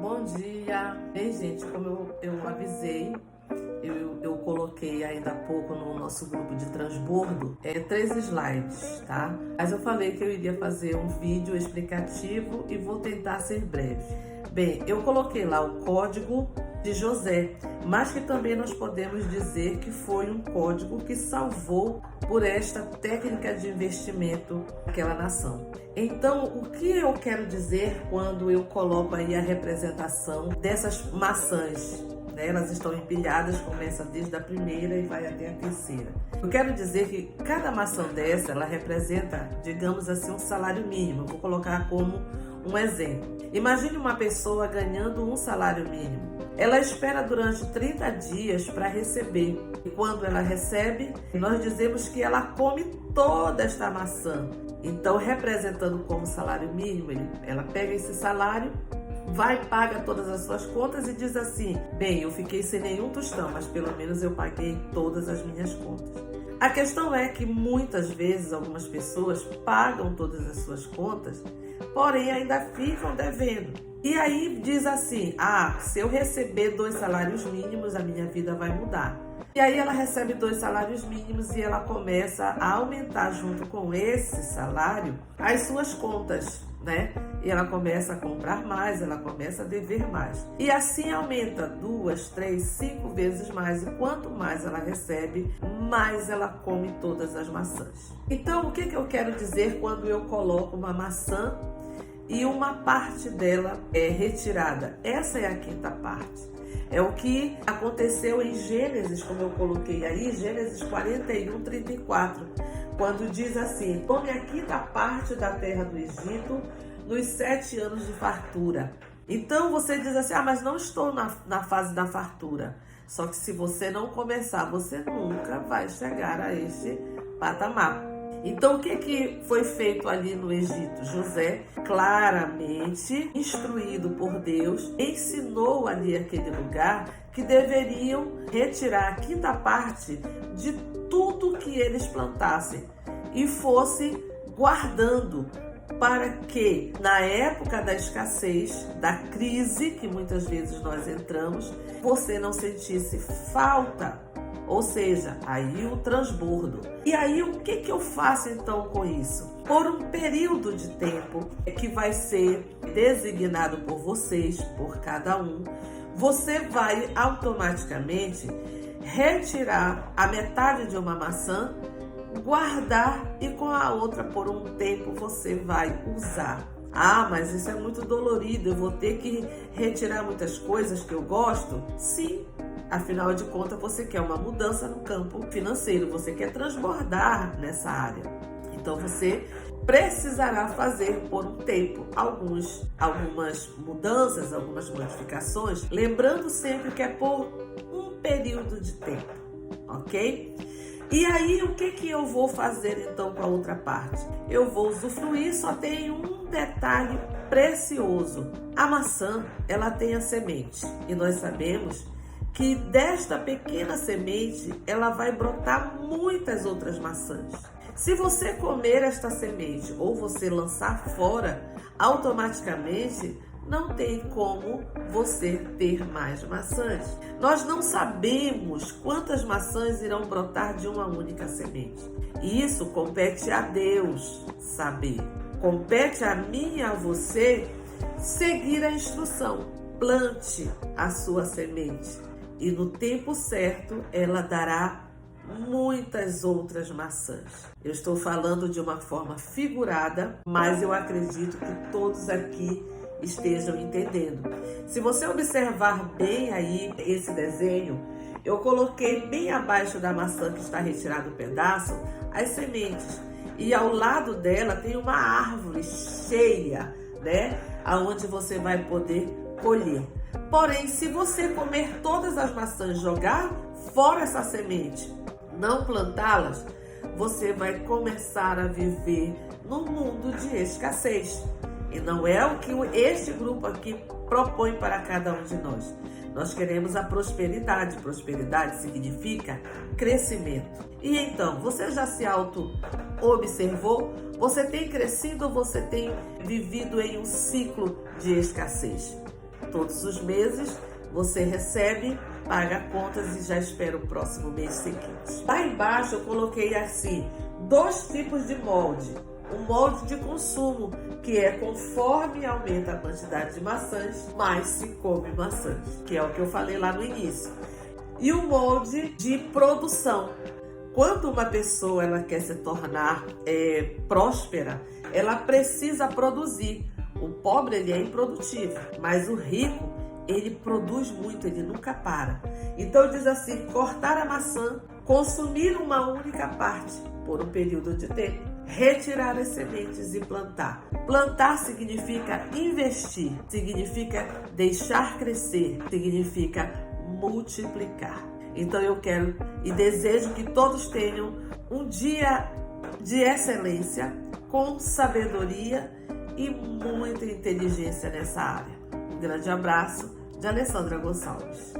Bom dia! Bem, gente, como eu avisei, eu coloquei ainda há pouco no nosso grupo de transbordo 3 slides, tá? Mas eu falei que eu iria fazer um vídeo explicativo e vou tentar ser breve. Bem, eu coloquei lá o código de José, mas que também nós podemos dizer que foi um código que salvou por esta técnica de investimento aquela nação. Então, o que eu quero dizer quando eu coloco aí a representação dessas maçãs? Elas estão empilhadas, começa desde a primeira e vai até a terceira. Eu quero dizer que cada maçã dessa, ela representa, digamos assim, um salário mínimo. Eu vou colocar como um exemplo. Imagine uma pessoa ganhando um salário mínimo. Ela espera durante 30 dias para receber. E quando ela recebe, nós dizemos que ela come toda esta maçã. Então, representando como salário mínimo, ela pega esse salário, vai, paga todas as suas contas e diz assim: bem, eu fiquei sem nenhum tostão, mas pelo menos eu paguei todas as minhas contas. A questão é que muitas vezes algumas pessoas pagam todas as suas contas, porém ainda ficam devendo. E aí diz assim: se eu receber 2 salários mínimos, a minha vida vai mudar. E aí ela recebe 2 salários mínimos e ela começa a aumentar junto com esse salário as suas contas, né? E ela começa a comprar mais, ela começa a dever mais. E assim aumenta 2, 3, 5 vezes mais. E quanto mais ela recebe, mais ela come todas as maçãs. Então, o que eu quero dizer quando eu coloco uma maçã e uma parte dela é retirada? Essa é a quinta parte. É o que aconteceu em Gênesis, como eu coloquei aí, Gênesis 41, 34, quando diz assim: tome a quinta parte da terra do Egito nos 7 anos de fartura. Então você diz assim: mas não estou na fase da fartura. Só que se você não começar, você nunca vai chegar a este patamar. Então, o que foi feito ali no Egito? José, claramente instruído por Deus, ensinou ali aquele lugar que deveriam retirar a quinta parte de tudo que eles plantassem e fosse guardando, para que na época da escassez, da crise que muitas vezes nós entramos, você não sentisse falta. Ou seja, aí o transbordo. E aí o que eu faço então com isso? Por um período de tempo que vai ser designado por vocês, por cada um, você vai automaticamente retirar a metade de uma maçã, guardar e com a outra por um tempo você vai usar. Mas isso é muito dolorido, eu vou ter que retirar muitas coisas que eu gosto? Sim. Afinal de contas, você quer uma mudança no campo financeiro, você quer transbordar nessa área. Então, você precisará fazer por um tempo algumas mudanças, algumas modificações, lembrando sempre que é por um período de tempo, ok? E aí, o que eu vou fazer então com a outra parte? Eu vou usufruir, só tem um detalhe precioso. A maçã, ela tem a semente e nós sabemos que desta pequena semente, ela vai brotar muitas outras maçãs. Se você comer esta semente ou você lançar fora, automaticamente não tem como você ter mais maçãs. Nós não sabemos quantas maçãs irão brotar de uma única semente. E isso compete a Deus saber. Compete a mim e a você seguir a instrução. Plante a sua semente. E no tempo certo, ela dará muitas outras maçãs. Eu estou falando de uma forma figurada, mas eu acredito que todos aqui estejam entendendo. Se você observar bem aí esse desenho, eu coloquei bem abaixo da maçã que está retirado o pedaço, as sementes. E ao lado dela tem uma árvore cheia, né? Aonde você vai poder colher. Porém, se você comer todas as maçãs, jogar fora essa semente, não plantá-las, você vai começar a viver num mundo de escassez. E não é o que este grupo aqui propõe para cada um de nós. Nós queremos a prosperidade. Prosperidade significa crescimento. E então, você já se auto-observou? Você tem crescido ou você tem vivido em um ciclo de escassez? Todos os meses você recebe, paga contas e já espera o próximo mês seguinte. Lá embaixo eu coloquei assim, 2 tipos de molde. Um molde de consumo, que é conforme aumenta a quantidade de maçãs, mais se come maçãs, que é o que eu falei lá no início. E o molde de produção. Quando uma pessoa ela quer se tornar próspera, ela precisa produzir. O pobre ele é improdutivo, mas o rico ele produz muito, ele nunca para. Então diz assim, cortar a maçã, consumir uma única parte por um período de tempo, retirar as sementes e plantar. Plantar significa investir, significa deixar crescer, significa multiplicar. Então eu quero e desejo que todos tenham um dia de excelência, com sabedoria e muita inteligência nessa área. Um grande abraço de Alessandra Gonçalves.